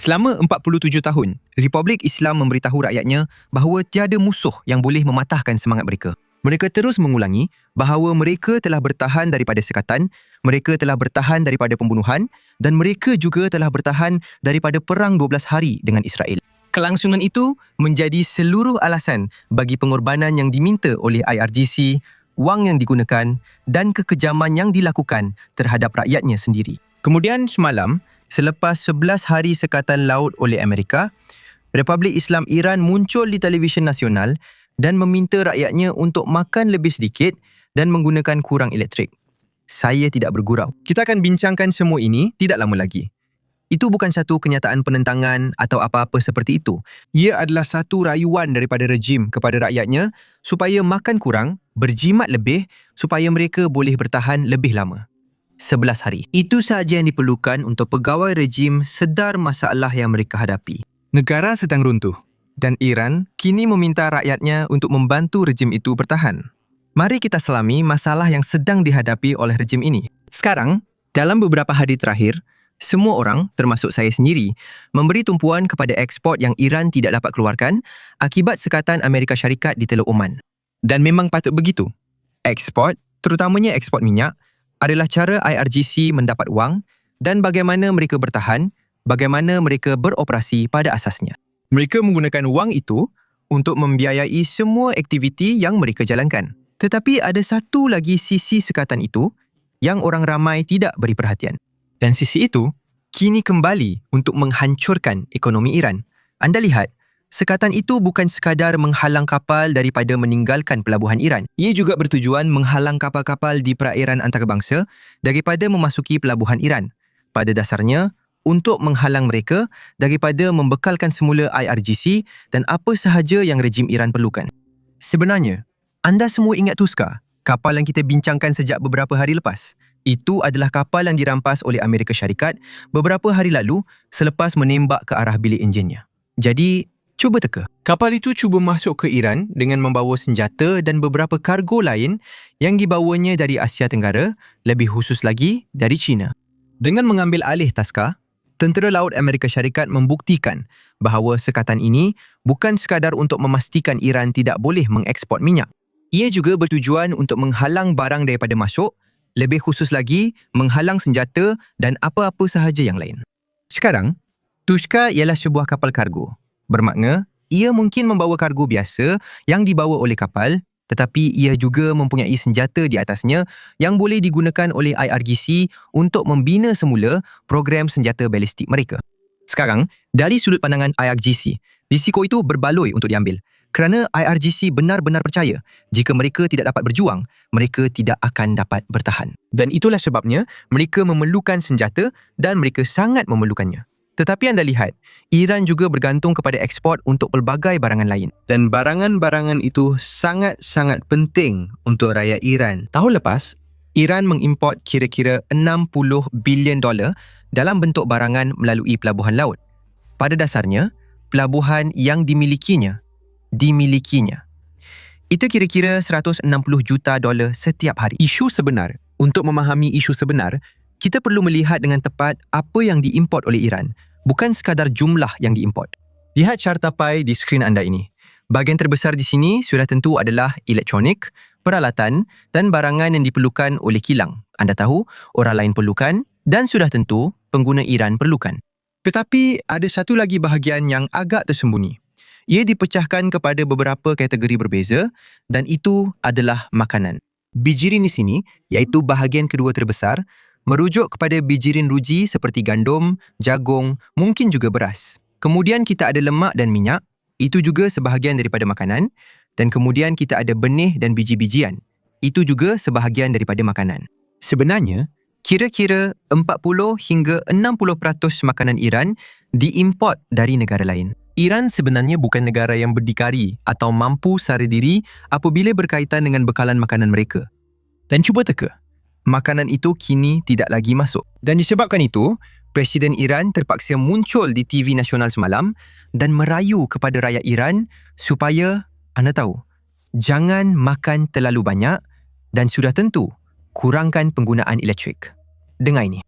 Selama 47 tahun, Republik Islam memberitahu rakyatnya bahawa tiada musuh yang boleh mematahkan semangat mereka. Mereka terus mengulangi bahawa mereka telah bertahan daripada sekatan, mereka telah bertahan daripada pembunuhan dan mereka juga telah bertahan daripada perang 12 hari dengan Israel. Kelangsungan itu menjadi seluruh alasan bagi pengorbanan yang diminta oleh IRGC, wang yang digunakan dan kekejaman yang dilakukan terhadap rakyatnya sendiri. Kemudian semalam, selepas 11 hari sekatan laut oleh Amerika, Republik Islam Iran muncul di televisyen nasional dan meminta rakyatnya untuk makan lebih sedikit dan menggunakan kurang elektrik. Saya tidak bergurau. Kita akan bincangkan semua ini tidak lama lagi. Itu bukan satu kenyataan penentangan atau apa-apa seperti itu. Ia adalah satu rayuan daripada rejim kepada rakyatnya supaya makan kurang, berjimat lebih supaya mereka boleh bertahan lebih lama. 11 hari. Itu sahaja yang diperlukan untuk pegawai rejim sedar masalah yang mereka hadapi. Negara sedang runtuh dan Iran kini meminta rakyatnya untuk membantu rejim itu bertahan. Mari kita selami masalah yang sedang dihadapi oleh rejim ini. Sekarang, dalam beberapa hari terakhir, semua orang, termasuk saya sendiri, memberi tumpuan kepada ekspor yang Iran tidak dapat keluarkan akibat sekatan Amerika Syarikat di Teluk Oman. Dan memang patut begitu. Ekspor, terutamanya ekspor minyak, adalah cara IRGC mendapat wang dan bagaimana mereka bertahan, bagaimana mereka beroperasi pada asasnya. Mereka menggunakan wang itu untuk membiayai semua aktiviti yang mereka jalankan. Tetapi ada satu lagi sisi sekatan itu yang orang ramai tidak beri perhatian. Dan sisi itu kini kembali untuk menghancurkan ekonomi Iran. Anda lihat, sekatan itu bukan sekadar menghalang kapal daripada meninggalkan pelabuhan Iran. Ia juga bertujuan menghalang kapal-kapal di perairan antarabangsa daripada memasuki pelabuhan Iran. Pada dasarnya, untuk menghalang mereka daripada membekalkan semula IRGC dan apa sahaja yang rejim Iran perlukan. Sebenarnya, anda semua ingat Tuska, kapal yang kita bincangkan sejak beberapa hari lepas? Itu adalah kapal yang dirampas oleh Amerika Syarikat beberapa hari lalu selepas menembak ke arah bilik enjinnya. Jadi, cuba teka. Kapal itu cuba masuk ke Iran dengan membawa senjata dan beberapa kargo lain yang dibawanya dari Asia Tenggara, lebih khusus lagi dari China. Dengan mengambil alih Tuska, Tentera Laut Amerika Syarikat membuktikan bahawa sekatan ini bukan sekadar untuk memastikan Iran tidak boleh mengeksport minyak. Ia juga bertujuan untuk menghalang barang daripada masuk, lebih khusus lagi menghalang senjata dan apa-apa sahaja yang lain. Sekarang, Tuska ialah sebuah kapal kargo. Bermakna, ia mungkin membawa kargo biasa yang dibawa oleh kapal, tetapi ia juga mempunyai senjata di atasnya yang boleh digunakan oleh IRGC untuk membina semula program senjata balistik mereka. Sekarang, dari sudut pandangan IRGC, risiko itu berbaloi untuk diambil. Kerana IRGC benar-benar percaya jika mereka tidak dapat berjuang, mereka tidak akan dapat bertahan. Dan itulah sebabnya mereka memerlukan senjata dan mereka sangat memerlukannya. Tetapi anda lihat, Iran juga bergantung kepada ekspor untuk pelbagai barangan lain. Dan barangan-barangan itu sangat-sangat penting untuk rakyat Iran. Tahun lepas, Iran mengimport kira-kira $60 bilion dalam bentuk barangan melalui pelabuhan laut. Pada dasarnya, pelabuhan yang dimilikinya. Itu kira-kira $160 juta setiap hari. Isu sebenar. Untuk memahami isu sebenar, kita perlu melihat dengan tepat apa yang diimport oleh Iran, bukan sekadar jumlah yang diimport. Lihat carta pie di skrin anda ini. Bahagian terbesar di sini sudah tentu adalah elektronik, peralatan dan barangan yang diperlukan oleh kilang. Anda tahu, orang lain perlukan dan sudah tentu pengguna Iran perlukan. Tetapi ada satu lagi bahagian yang agak tersembunyi. Ia dipecahkan kepada beberapa kategori berbeza dan itu adalah makanan. Bijirin di sini, iaitu bahagian kedua terbesar, merujuk kepada bijirin ruji seperti gandum, jagung, mungkin juga beras. Kemudian kita ada lemak dan minyak, itu juga sebahagian daripada makanan. Dan kemudian kita ada benih dan biji-bijian, itu juga sebahagian daripada makanan. Sebenarnya, kira-kira 40 hingga 60% makanan Iran diimport dari negara lain. Iran sebenarnya bukan negara yang berdikari atau mampu secara diri apabila berkaitan dengan bekalan makanan mereka. Dan cuba teka, makanan itu kini tidak lagi masuk. Dan disebabkan itu, Presiden Iran terpaksa muncul di TV nasional semalam dan merayu kepada rakyat Iran supaya, anda tahu, jangan makan terlalu banyak dan sudah tentu kurangkan penggunaan elektrik. Dengar ini.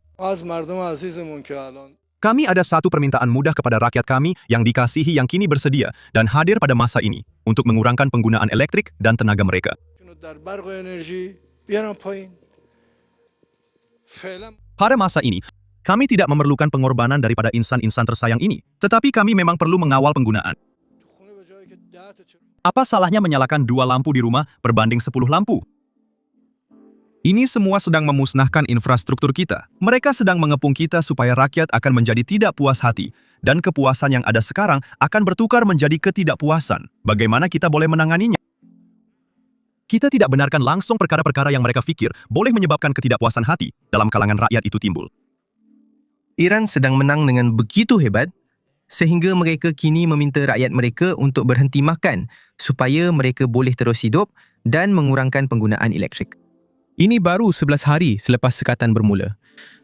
Kami ada satu permintaan mudah kepada rakyat kami yang dikasihi yang kini bersedia dan hadir pada masa ini untuk mengurangkan penggunaan elektrik dan tenaga mereka. Pada masa ini, kami tidak memerlukan pengorbanan daripada insan-insan tersayang ini, tetapi kami memang perlu mengawal penggunaan. Apa salahnya menyalakan 2 lampu di rumah berbanding 10 lampu? Ini semua sedang memusnahkan infrastruktur kita. Mereka sedang mengepung kita supaya rakyat akan menjadi tidak puas hati. Dan kepuasan yang ada sekarang akan bertukar menjadi ketidakpuasan. Bagaimana kita boleh menanganinya? Kita tidak benarkan langsung perkara-perkara yang mereka fikir boleh menyebabkan ketidakpuasan hati dalam kalangan rakyat itu timbul. Iran sedang menang dengan begitu hebat sehingga mereka kini meminta rakyat mereka untuk berhenti makan supaya mereka boleh terus hidup dan mengurangkan penggunaan elektrik. Ini baru 11 hari selepas sekatan bermula.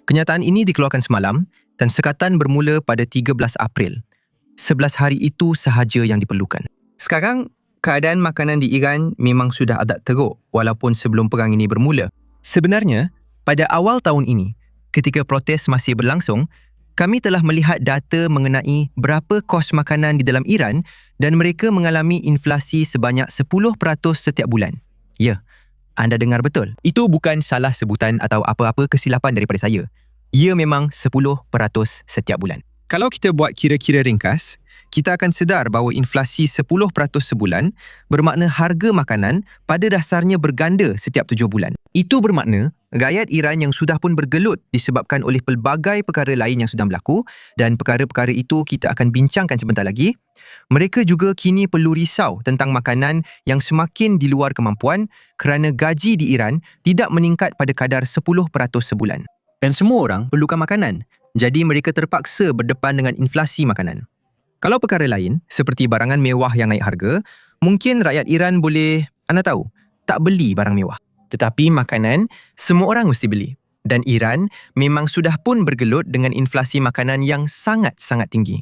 Kenyataan ini dikeluarkan semalam dan sekatan bermula pada 13 April. 11 hari itu sahaja yang diperlukan. Sekarang, keadaan makanan di Iran memang sudah agak teruk walaupun sebelum perang ini bermula. Sebenarnya, pada awal tahun ini, ketika protes masih berlangsung, kami telah melihat data mengenai berapa kos makanan di dalam Iran dan mereka mengalami inflasi sebanyak 10% setiap bulan. Ya, anda dengar betul. Itu bukan salah sebutan atau apa-apa kesilapan daripada saya. Ia memang 10% setiap bulan. Kalau kita buat kira-kira ringkas, kita akan sedar bahawa inflasi 10% sebulan bermakna harga makanan pada dasarnya berganda setiap 7 bulan. Itu bermakna rakyat Iran yang sudah pun bergelut disebabkan oleh pelbagai perkara lain yang sudah berlaku dan perkara-perkara itu kita akan bincangkan sebentar lagi. Mereka juga kini perlu risau tentang makanan yang semakin di luar kemampuan kerana gaji di Iran tidak meningkat pada kadar 10% sebulan. Dan semua orang perlukan makanan, jadi mereka terpaksa berdepan dengan inflasi makanan. Kalau perkara lain, seperti barangan mewah yang naik harga, mungkin rakyat Iran boleh, anda tahu, tak beli barang mewah. Tetapi makanan, semua orang mesti beli. Dan Iran memang sudah pun bergelut dengan inflasi makanan yang sangat-sangat tinggi.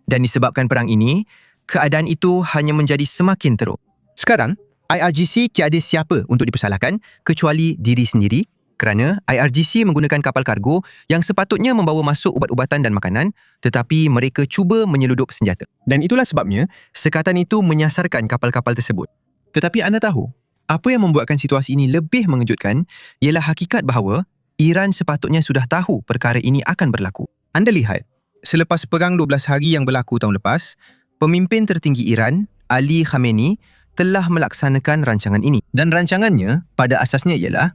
Dan disebabkan perang ini, keadaan itu hanya menjadi semakin teruk. Sekarang, IRGC tiada siapa untuk dipersalahkan kecuali diri sendiri kerana IRGC menggunakan kapal kargo yang sepatutnya membawa masuk ubat-ubatan dan makanan tetapi mereka cuba menyeludup senjata. Dan itulah sebabnya sekatan itu menyasarkan kapal-kapal tersebut. Tetapi anda tahu, apa yang membuatkan situasi ini lebih mengejutkan ialah hakikat bahawa Iran sepatutnya sudah tahu perkara ini akan berlaku. Anda lihat, selepas perang 12 hari yang berlaku tahun lepas, pemimpin tertinggi Iran, Ali Khamenei, telah melaksanakan rancangan ini. Dan rancangannya pada asasnya ialah,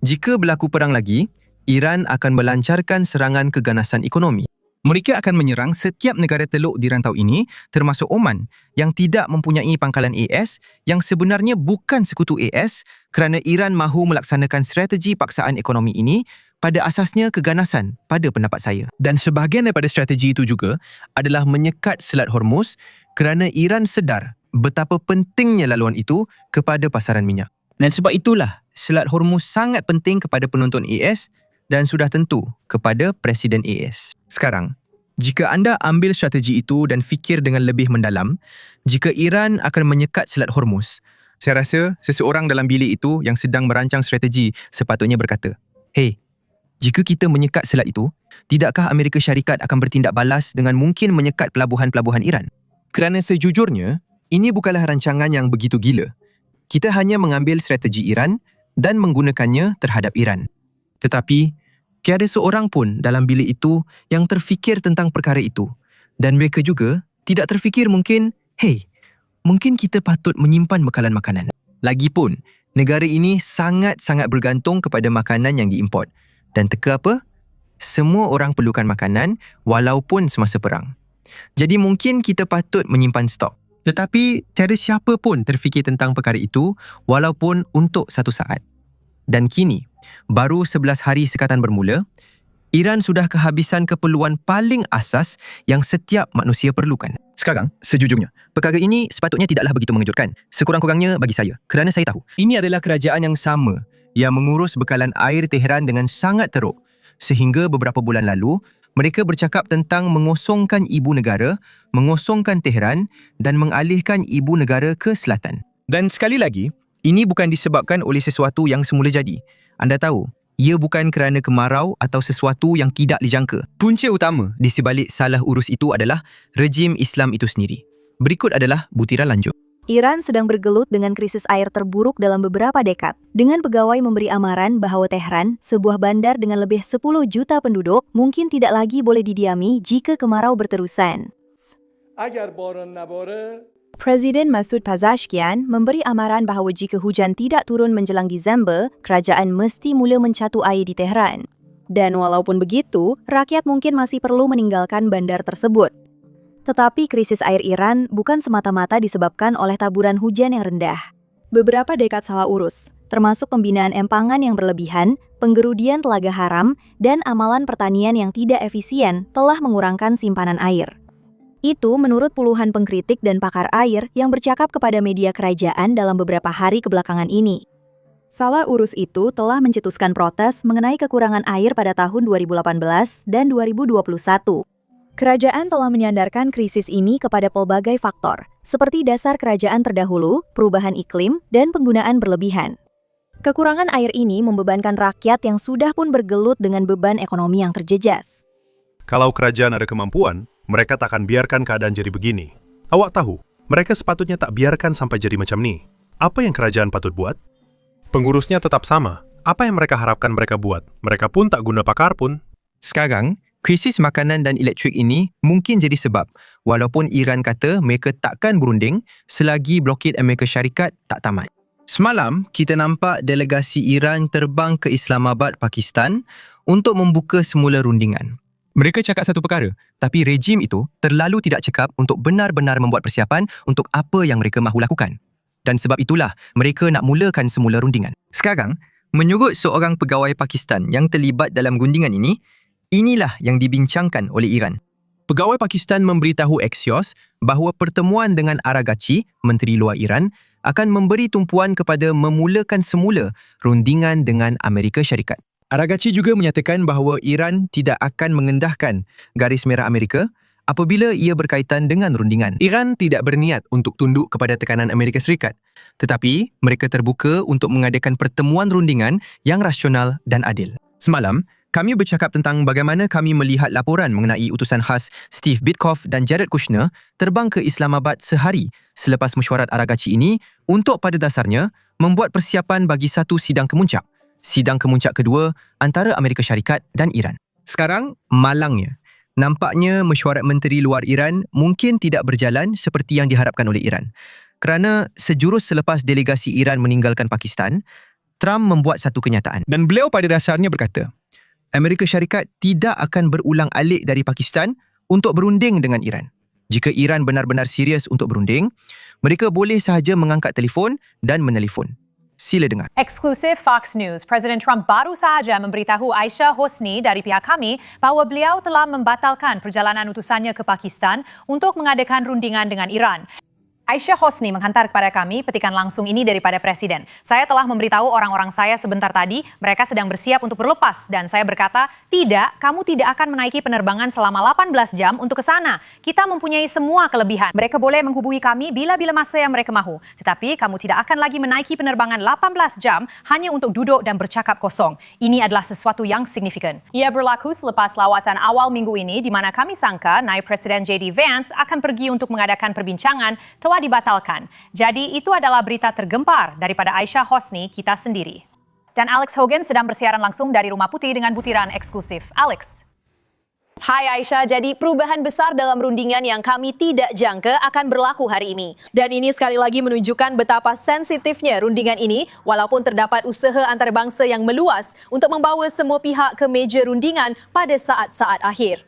jika berlaku perang lagi, Iran akan melancarkan serangan keganasan ekonomi. Mereka akan menyerang setiap negara teluk di rantau ini, termasuk Oman, yang tidak mempunyai pangkalan AS, yang sebenarnya bukan sekutu AS kerana Iran mahu melaksanakan strategi paksaan ekonomi ini pada asasnya keganasan pada pendapat saya. Dan sebahagian daripada strategi itu juga adalah menyekat Selat Hormuz kerana Iran sedar betapa pentingnya laluan itu kepada pasaran minyak. Dan sebab itulah Selat Hormuz sangat penting kepada penonton AS dan sudah tentu kepada Presiden AS. Sekarang, jika anda ambil strategi itu dan fikir dengan lebih mendalam, jika Iran akan menyekat Selat Hormuz, saya rasa seseorang dalam bilik itu yang sedang merancang strategi sepatutnya berkata, "Hey, jika kita menyekat selat itu, tidakkah Amerika Syarikat akan bertindak balas dengan mungkin menyekat pelabuhan-pelabuhan Iran?" Kerana sejujurnya, ini bukanlah rancangan yang begitu gila. Kita hanya mengambil strategi Iran dan menggunakannya terhadap Iran. Tetapi, tiada seorang pun dalam bilik itu yang terfikir tentang perkara itu. Dan mereka juga tidak terfikir mungkin, hey, mungkin kita patut menyimpan bekalan makanan. Lagipun, negara ini sangat-sangat bergantung kepada makanan yang diimport. Dan teka apa? Semua orang perlukan makanan walaupun semasa perang. Jadi mungkin kita patut menyimpan stok. Tetapi tiada siapa pun terfikir tentang perkara itu walaupun untuk satu saat. Dan kini, baru 11 hari sekatan bermula, Iran sudah kehabisan keperluan paling asas yang setiap manusia perlukan. Sekarang, sejujurnya, perkara ini sepatutnya tidaklah begitu mengejutkan. Sekurang-kurangnya bagi saya, kerana saya tahu, ini adalah kerajaan yang sama yang mengurus bekalan air Tehran dengan sangat teruk. Sehingga beberapa bulan lalu, mereka bercakap tentang mengosongkan ibu negara, mengosongkan Tehran dan mengalihkan ibu negara ke selatan. Dan sekali lagi, ini bukan disebabkan oleh sesuatu yang semula jadi. Anda tahu, Ia bukan kerana kemarau atau sesuatu yang tidak dijangka. Punca utama di sebalik salah urus itu adalah rejim Islam itu sendiri. Berikut adalah butiran lanjut. Iran sedang bergelut dengan krisis air terburuk dalam beberapa dekad. Dengan pegawai memberi amaran bahawa Tehran, sebuah bandar dengan lebih 10 juta penduduk, mungkin tidak lagi boleh didiami jika kemarau berterusan. Presiden Masoud Pezeshkian memberi amaran bahawa jika hujan tidak turun menjelang Disember, kerajaan mesti mula mencatu air di Tehran. Dan walaupun begitu, rakyat mungkin masih perlu meninggalkan bandar tersebut. Tetapi krisis air Iran bukan semata-mata disebabkan oleh taburan hujan yang rendah. Beberapa dekad salah urus, termasuk pembinaan empangan yang berlebihan, penggerudian telaga haram, dan amalan pertanian yang tidak efisien telah mengurangkan simpanan air. Itu menurut puluhan pengkritik dan pakar air yang bercakap kepada media kerajaan dalam beberapa hari kebelakangan ini. Salah urus itu telah mencetuskan protes mengenai kekurangan air pada tahun 2018 dan 2021. Kerajaan telah menyandarkan krisis ini kepada pelbagai faktor, seperti dasar kerajaan terdahulu, perubahan iklim, dan penggunaan berlebihan. Kekurangan air ini membebankan rakyat yang sudah pun bergelut dengan beban ekonomi yang terjejas. Kalau kerajaan ada kemampuan, mereka takkan biarkan keadaan jadi begini. Awak tahu, mereka sepatutnya tak biarkan sampai jadi macam ni. Apa yang kerajaan patut buat? Pengurusnya tetap sama. Apa yang mereka harapkan mereka buat? Mereka pun tak guna pakar pun. Sekarang, krisis makanan dan elektrik ini mungkin jadi sebab walaupun Iran kata mereka takkan berunding selagi blokade Amerika Syarikat tak tamat. Semalam, kita nampak delegasi Iran terbang ke Islamabad, Pakistan untuk membuka semula rundingan. Mereka cakap satu perkara, tapi rejim itu terlalu tidak cekap untuk benar-benar membuat persiapan untuk apa yang mereka mahu lakukan. Dan sebab itulah mereka nak mulakan semula rundingan. Sekarang, menyurut seorang pegawai Pakistan yang terlibat dalam guntingan ini, inilah yang dibincangkan oleh Iran. Pegawai Pakistan memberitahu Axios bahawa pertemuan dengan Araghchi, Menteri Luar Iran, akan memberi tumpuan kepada memulakan semula rundingan dengan Amerika Syarikat. Araghchi juga menyatakan bahawa Iran tidak akan mengendahkan garis merah Amerika apabila ia berkaitan dengan rundingan. Iran tidak berniat untuk tunduk kepada tekanan Amerika Serikat, tetapi mereka terbuka untuk mengadakan pertemuan rundingan yang rasional dan adil. Semalam, kami bercakap tentang bagaimana kami melihat laporan mengenai utusan khas Steve Witkoff dan Jared Kushner terbang ke Islamabad sehari selepas mesyuarat Araghchi ini untuk pada dasarnya membuat persiapan bagi satu sidang kemuncak. Sidang kemuncak kedua antara Amerika Syarikat dan Iran. Sekarang, malangnya, nampaknya mesyuarat Menteri Luar Iran mungkin tidak berjalan seperti yang diharapkan oleh Iran. Kerana sejurus selepas delegasi Iran meninggalkan Pakistan, Trump membuat satu kenyataan. Dan beliau pada dasarnya berkata, Amerika Syarikat tidak akan berulang alik dari Pakistan untuk berunding dengan Iran. Jika Iran benar-benar serius untuk berunding, mereka boleh sahaja mengangkat telefon dan menelefon. Sila dengar. Eksklusif Fox News, Presiden Trump baru sahaja memberitahu Aisyah Hosni dari pihak kami bahawa beliau telah membatalkan perjalanan utusannya ke Pakistan untuk mengadakan rundingan dengan Iran. Aisyah Hosni menghantar kepada kami petikan langsung ini daripada Presiden. Saya telah memberitahu orang-orang saya sebentar tadi, mereka sedang bersiap untuk berlepas dan saya berkata, tidak, kamu tidak akan menaiki penerbangan selama 18 jam untuk ke sana. Kita mempunyai semua kelebihan. Mereka boleh menghubungi kami bila-bila masa yang mereka mahu. Tetapi kamu tidak akan lagi menaiki penerbangan 18 jam hanya untuk duduk dan bercakap kosong. Ini adalah sesuatu yang signifikan. Ia berlaku selepas lawatan awal minggu ini di mana kami sangka Naib Presiden J.D. Vance akan pergi untuk mengadakan perbincangan telah dibatalkan. Jadi itu adalah berita tergempar daripada Aisyah Hosni kita sendiri. Dan Alex Hogan sedang bersiaran langsung dari Rumah Putih dengan butiran eksklusif. Alex. Hai Aisyah, jadi perubahan besar dalam rundingan yang kami tidak jangka akan berlaku hari ini. Dan ini sekali lagi menunjukkan betapa sensitifnya rundingan ini walaupun terdapat usaha antarabangsa yang meluas untuk membawa semua pihak ke meja rundingan pada saat-saat akhir.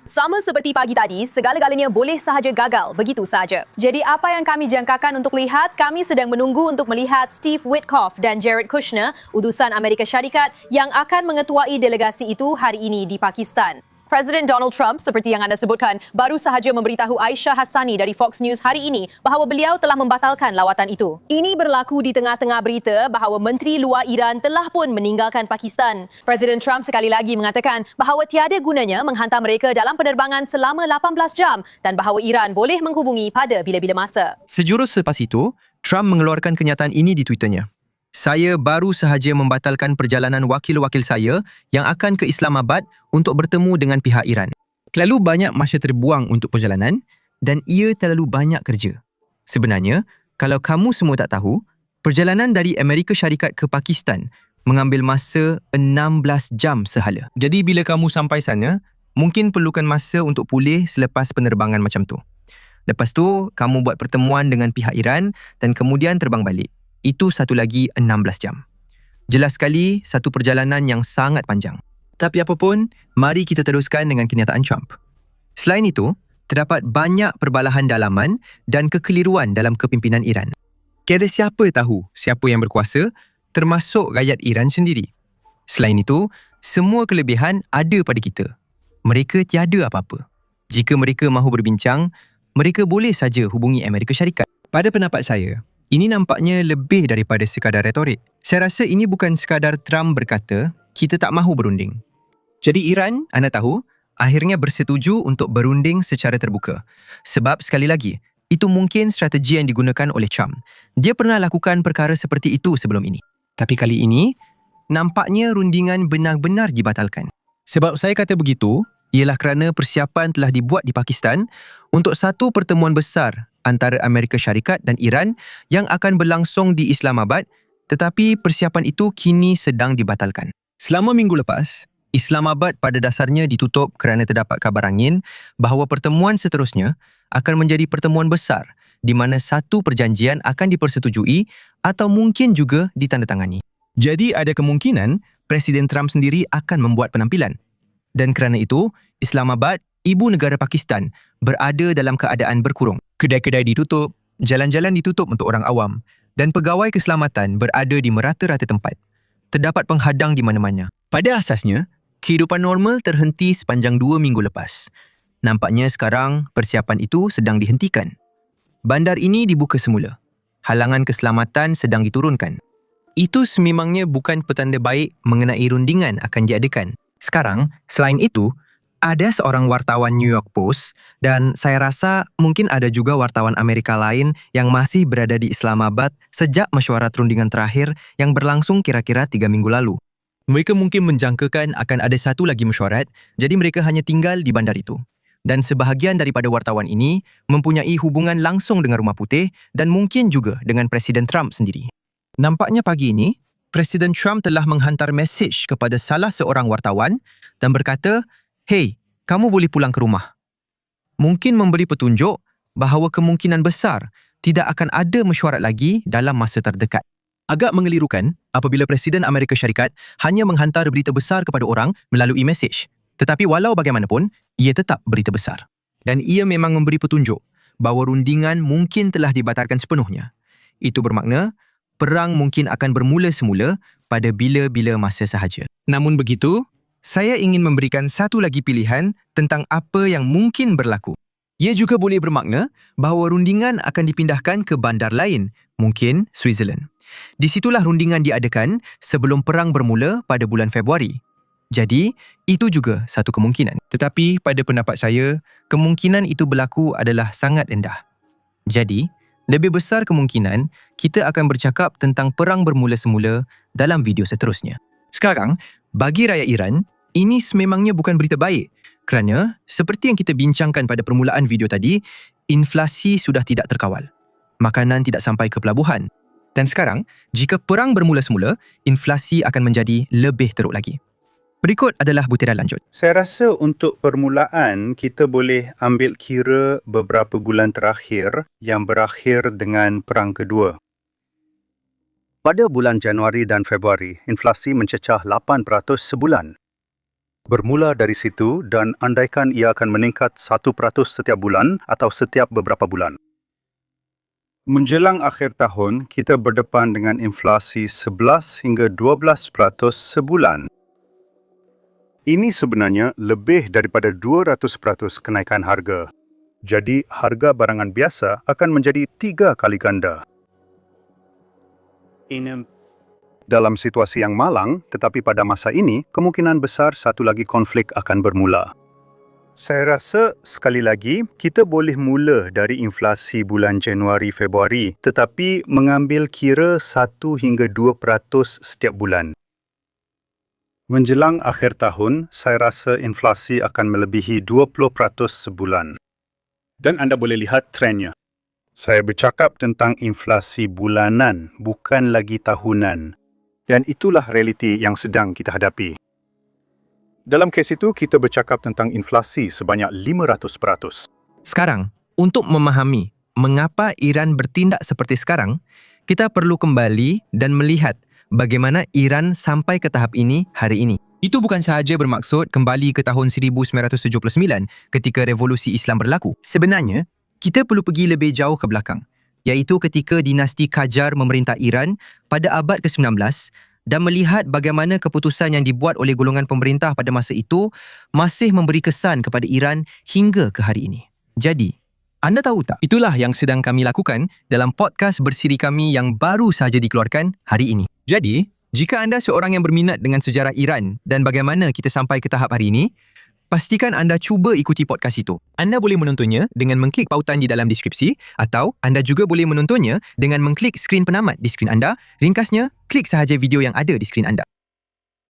Sama seperti pagi tadi, segala-galanya boleh sahaja gagal, begitu sahaja. Jadi apa yang kami jangkakan untuk lihat, kami sedang menunggu untuk melihat Steve Witkoff dan Jared Kushner, utusan Amerika Syarikat yang akan mengetuai delegasi itu hari ini di Pakistan. Presiden Donald Trump, seperti yang anda sebutkan, baru sahaja memberitahu Aisyah Hassani dari Fox News hari ini bahawa beliau telah membatalkan lawatan itu. Ini berlaku di tengah-tengah berita bahawa Menteri Luar Iran telah pun meninggalkan Pakistan. Presiden Trump sekali lagi mengatakan bahawa tiada gunanya menghantar mereka dalam penerbangan selama 18 jam dan bahawa Iran boleh menghubungi pada bila-bila masa. Sejurus selepas itu, Trump mengeluarkan kenyataan ini di Twitternya. Saya baru sahaja membatalkan perjalanan wakil-wakil saya yang akan ke Islamabad untuk bertemu dengan pihak Iran. Terlalu banyak masa terbuang untuk perjalanan dan ia terlalu banyak kerja. Sebenarnya, kalau kamu semua tak tahu, perjalanan dari Amerika Syarikat ke Pakistan mengambil masa 16 jam sehala. Jadi bila kamu sampai sana, mungkin perlukan masa untuk pulih selepas penerbangan macam tu. Lepas tu, kamu buat pertemuan dengan pihak Iran dan kemudian terbang balik. Itu satu lagi 16 jam. Jelas sekali, satu perjalanan yang sangat panjang. Tapi apapun, mari kita teruskan dengan kenyataan Trump. Selain itu, terdapat banyak perbalahan dalaman dan kekeliruan dalam kepimpinan Iran. Tiada siapa tahu siapa yang berkuasa, termasuk rakyat Iran sendiri. Selain itu, semua kelebihan ada pada kita. Mereka tiada apa-apa. Jika mereka mahu berbincang, mereka boleh saja hubungi Amerika Syarikat. Pada pendapat saya, ini nampaknya lebih daripada sekadar retorik. Saya rasa ini bukan sekadar Trump berkata, kita tak mahu berunding. Jadi Iran, anda tahu, akhirnya bersetuju untuk berunding secara terbuka. Sebab sekali lagi, itu mungkin strategi yang digunakan oleh Trump. Dia pernah lakukan perkara seperti itu sebelum ini. Tapi kali ini, nampaknya rundingan benar-benar dibatalkan. Sebab saya kata begitu, ialah kerana persiapan telah dibuat di Pakistan untuk satu pertemuan besar antara Amerika Syarikat dan Iran yang akan berlangsung di Islamabad, tetapi persiapan itu kini sedang dibatalkan. Selama minggu lepas, Islamabad pada dasarnya ditutup kerana terdapat kabar angin bahawa pertemuan seterusnya akan menjadi pertemuan besar di mana satu perjanjian akan dipersetujui atau mungkin juga ditandatangani. Jadi ada kemungkinan Presiden Trump sendiri akan membuat penampilan. Dan kerana itu, Islamabad, ibu negara Pakistan, berada dalam keadaan berkurung. Kedai-kedai ditutup, jalan-jalan ditutup untuk orang awam dan pegawai keselamatan berada di merata-rata tempat. Terdapat penghadang di mana-mana. Pada asasnya, kehidupan normal terhenti sepanjang 2 minggu lepas. Nampaknya sekarang persiapan itu sedang dihentikan. Bandar ini dibuka semula. Halangan keselamatan sedang diturunkan. Itu sememangnya bukan petanda baik mengenai rundingan akan diadakan. Sekarang, selain itu, ada seorang wartawan New York Post dan saya rasa mungkin ada juga wartawan Amerika lain yang masih berada di Islamabad sejak mesyuarat rundingan terakhir yang berlangsung kira-kira 3 minggu lalu. Mereka mungkin menjangkakan akan ada satu lagi mesyuarat, jadi mereka hanya tinggal di bandar itu. Dan sebahagian daripada wartawan ini mempunyai hubungan langsung dengan Rumah Putih dan mungkin juga dengan Presiden Trump sendiri. Nampaknya pagi ini, Presiden Trump telah menghantar mesej kepada salah seorang wartawan dan berkata, "Hey, kamu boleh pulang ke rumah." Mungkin memberi petunjuk bahawa kemungkinan besar tidak akan ada mesyuarat lagi dalam masa terdekat. Agak mengelirukan apabila Presiden Amerika Syarikat hanya menghantar berita besar kepada orang melalui mesej. Tetapi walau bagaimanapun, ia tetap berita besar. Dan ia memang memberi petunjuk bahawa rundingan mungkin telah dibatalkan sepenuhnya. Itu bermakna, perang mungkin akan bermula semula pada bila-bila masa sahaja. Namun begitu, saya ingin memberikan satu lagi pilihan tentang apa yang mungkin berlaku. Ia juga boleh bermakna bahawa rundingan akan dipindahkan ke bandar lain, mungkin Switzerland. Di situlah rundingan diadakan sebelum perang bermula pada bulan Februari. Jadi, itu juga satu kemungkinan. Tetapi pada pendapat saya, kemungkinan itu berlaku adalah sangat rendah. Jadi, lebih besar kemungkinan kita akan bercakap tentang perang bermula semula dalam video seterusnya. Sekarang, bagi rakyat Iran, ini sememangnya bukan berita baik kerana seperti yang kita bincangkan pada permulaan video tadi, inflasi sudah tidak terkawal. Makanan tidak sampai ke pelabuhan. Dan sekarang, jika perang bermula semula, inflasi akan menjadi lebih teruk lagi. Berikut adalah butiran lanjut. Saya rasa untuk permulaan, kita boleh ambil kira beberapa bulan terakhir yang berakhir dengan Perang Kedua. Pada bulan Januari dan Februari, inflasi mencecah 8% sebulan. Bermula dari situ dan andaikan ia akan meningkat 1% setiap bulan atau setiap beberapa bulan. Menjelang akhir tahun, kita berdepan dengan inflasi 11 hingga 12% sebulan. Ini sebenarnya lebih daripada 200% kenaikan harga. Jadi, harga barangan biasa akan menjadi 3 kali ganda. Dalam situasi yang malang, tetapi pada masa ini, kemungkinan besar satu lagi konflik akan bermula. Saya rasa sekali lagi kita boleh mula dari inflasi bulan Januari-Februari tetapi mengambil kira 1 hingga 2% setiap bulan. Menjelang akhir tahun, saya rasa inflasi akan melebihi 20% sebulan. Dan anda boleh lihat trennya. Saya bercakap tentang inflasi bulanan, bukan lagi tahunan. Dan itulah realiti yang sedang kita hadapi. Dalam kes itu, kita bercakap tentang inflasi sebanyak 500%. Sekarang, untuk memahami mengapa Iran bertindak seperti sekarang, kita perlu kembali dan melihat bagaimana Iran sampai ke tahap ini hari ini. Itu bukan sahaja bermaksud kembali ke tahun 1979 ketika revolusi Islam berlaku. Sebenarnya, kita perlu pergi lebih jauh ke belakang, iaitu ketika dinasti Qajar memerintah Iran pada abad ke-19 dan melihat bagaimana keputusan yang dibuat oleh golongan pemerintah pada masa itu masih memberi kesan kepada Iran hingga ke hari ini. Jadi, anda tahu tak? Itulah yang sedang kami lakukan dalam podcast bersiri kami yang baru sahaja dikeluarkan hari ini. Jadi, jika anda seorang yang berminat dengan sejarah Iran dan bagaimana kita sampai ke tahap hari ini, pastikan anda cuba ikuti podcast itu. Anda boleh menontonnya dengan mengklik pautan di dalam deskripsi atau anda juga boleh menontonnya dengan mengklik skrin penamat di skrin anda. Ringkasnya, klik sahaja video yang ada di skrin anda.